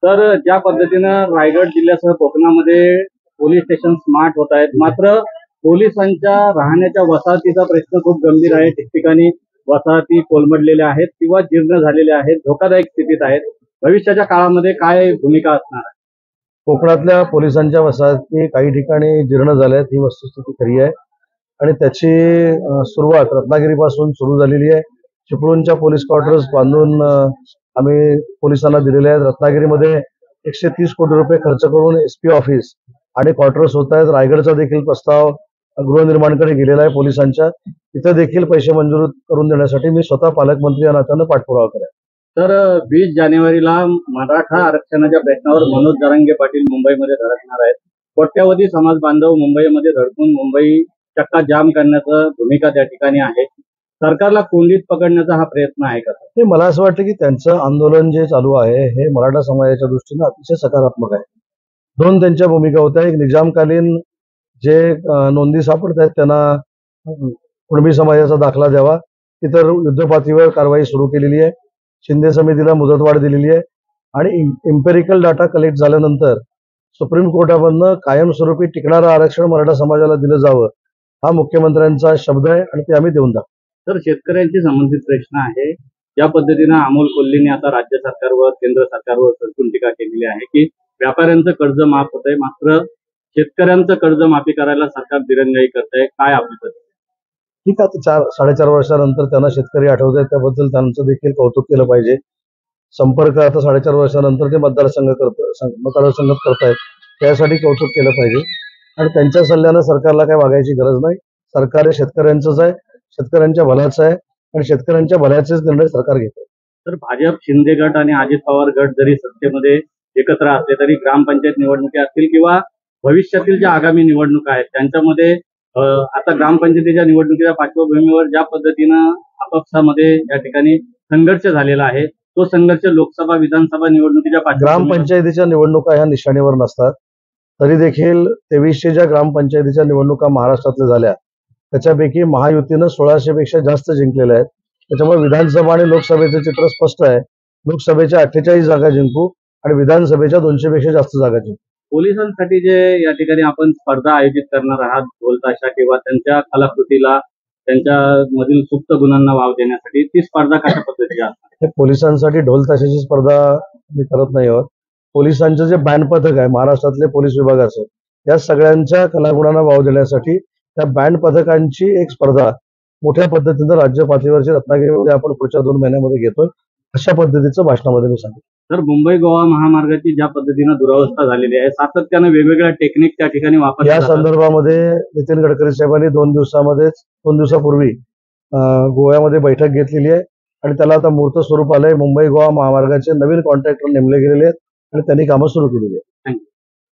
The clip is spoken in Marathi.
तर ज्या पद्धतीनं रायगड जिल्ह्यासह कोकणामध्ये पोलीस स्टेशन स्मार्ट होत आहेत, मात्र पोलिसांच्या राहण्याच्या वसाहतीचा प्रश्न खूप गंभीर आहे. ठिकठिकाणी वसाहती कोलमडलेल्या आहेत किंवा जीर्ण झालेल्या आहेत, धोकादायक स्थितीत आहेत. भविष्याच्या काळामध्ये काय भूमिका असणार आहे? कोकणातल्या पोलिसांच्या वसाहती काही ठिकाणी जीर्ण झाल्या आहेत, ही वस्तुस्थिती खरी आहे. आणि त्याची सुरुवात रत्नागिरीपासून सुरू झालेली आहे. चिपळूणच्या पोलीस क्वार्टर्स बांधून आम्ही पोलिसांना दिलेले आहेत. रत्नागिरीमध्ये 130 कोटी रुपये खर्च करून SP ऑफिस आणि क्वार्टर्स होत आहेत. रायगडचा देखील प्रस्ताव गृहनिर्माणकडे गेलेला आहे पोलिसांच्या. तिथे देखील पैसे मंजूर करून देण्यासाठी मी स्वतः पालकमंत्री या नात्यानं पाठपुरावा करेन. तर 20 जानेवारीला मराठा आरक्षणाच्या प्रश्नावर मनोज जरांगे पाटील मुंबईमध्ये धडकणार आहेत. कोट्यावधी समाज बांधव मुंबईमध्ये धडकून मुंबई चक्का जाम करण्याचं भूमिका त्या ठिकाणी आहे. सरकारला कोंडीत पकडण्याचा हा प्रयत्न आहे का? हे मला असं वाटतं की त्यांचं आंदोलन जे चालू आहे हे मराठा समाजाच्या दृष्टीनं अतिशय सकारात्मक आहे. दोन त्यांच्या भूमिका होत्या. एक निजामकालीन जे नोंदी सापडत आहेत त्यांना कुणबी समाजाचा दाखला द्यावा. इतर युद्धपातळीवर कारवाई सुरू केलेली आहे. शिंदे समितीला मुदतवाढ दिलेली आहे आणि इम्पेरिकल डाटा कलेक्ट झाल्यानंतर सुप्रीम कोर्टामधनं कायमस्वरूपी टिकणारं आरक्षण मराठा समाजाला दिलं जावं हा मुख्यमंत्र्यांचा शब्द आहे आणि ते आम्ही देऊन टाकू. तर शेतकऱ्यांशी संबंधित प्रश्न आहे. ज्या पद्धतीनं अमोल कोल्हेंनी आता राज्य सरकारवर केंद्र सरकारवर सडकून टीका केलेली आहे की व्यापाऱ्यांचं कर्ज माफ होत आहे, मात्र शेतकऱ्यांचं कर्ज माफी करायला सरकार दिरंगाई करत आहे. काय आपली पद्धत? ठीक आहे, 4-4.5 वर्षानंतर त्यांना शेतकरी आठवत आहेत, त्याबद्दल त्यांचं देखील कौतुक केलं पाहिजे. संपर्क आता 4.5 वर्षानंतर ते मतदारसंघ करतायत, त्यासाठी कौतुक केलं पाहिजे. आणि त्यांच्या सल्ल्यानं सरकारला काय वागायची गरज नाही. सरकार हे शेतकऱ्यांचंच आहे, शेतकऱ्यांच्या भल्याचं आहे आणि शेतकऱ्यांच्या भल्याचेच निर्णय सरकार घेतं. तर भाजप, शिंदे गट आणि अजित पवार गट जरी सत्तेमध्ये एकत्र असले तरी ग्रामपंचायत निवडणुका असतील किंवा भविष्यातील ज्या आगामी निवडणुका आहेत त्यांच्यामध्ये आता ग्रामपंचायतीच्या निवडणुकीच्या पार्श्वभूमीवर ज्या पद्धतीनं आपापसामध्ये या ठिकाणी संघर्ष झालेला आहे, तो संघर्ष लोकसभा विधानसभा निवडणुकीच्या ग्रामपंचायतीच्या निवडणुका ह्या निशाणीवर नसतात. तरी देखील 2300 ज्या ग्रामपंचायतीच्या निवडणुका महाराष्ट्रातल्या झाल्या त्याच्यापैकी महायुतीनं 1600 पेक्षा जास्त जिंकलेल्या आहेत. त्याच्यामुळे विधानसभा आणि लोकसभेचं चित्र स्पष्ट आहे. लोकसभेच्या 48 जागा जिंकू आणि विधानसभेच्या 200 पेक्षा जास्त जागा जिंकू. पोलिसांसाठी जे या ठिकाणी आपण स्पर्धा आयोजित करणार आहात, ढोल-ताशा किंवा त्यांच्या कलाकृतीला त्यांच्या मधील सुप्त गुणांना वाव देण्यासाठी, ती स्पर्धा कशा पद्धतीची असणार? पोलिसांसाठी ढोल-ताशाची स्पर्धा मी करत नाही आहोत. पोलिसांचं जे बँड पथक आहे महाराष्ट्रातले पोलीस विभागाचं, या सगळ्यांच्या कलागुणांना वाव देण्यासाठी त्या बँड पथकांची एक स्पर्धा मोठ्या पद्धतीनं राज्य पातळीवरची रत्नागिरीमध्ये आपण पुढच्या 2 महिन्यामध्ये घेतोय. अशा पद्धतीचं भाषणामध्ये मी सांगितलं. तर मुंबई गोवा महामार्गाची ज्या पद्धतीनं दुरावस्था झालेली आहे, सातत्यानं वेगवेगळ्या टेक्निक त्या ठिकाणी वापरल्या या संदर्भामध्ये नितीन गडकरी साहेबांनी 2 दिवसापूर्वी गोव्यामध्ये बैठक घेतलेली आहे आणि त्याला आता मूर्त स्वरूप आलंय. मुंबई गोवा महामार्गाचे नवीन कॉन्ट्रॅक्टर नेमले गेलेले आहेत आणि त्यांनी कामं सुरू केलेली आहेत. थँक्यू.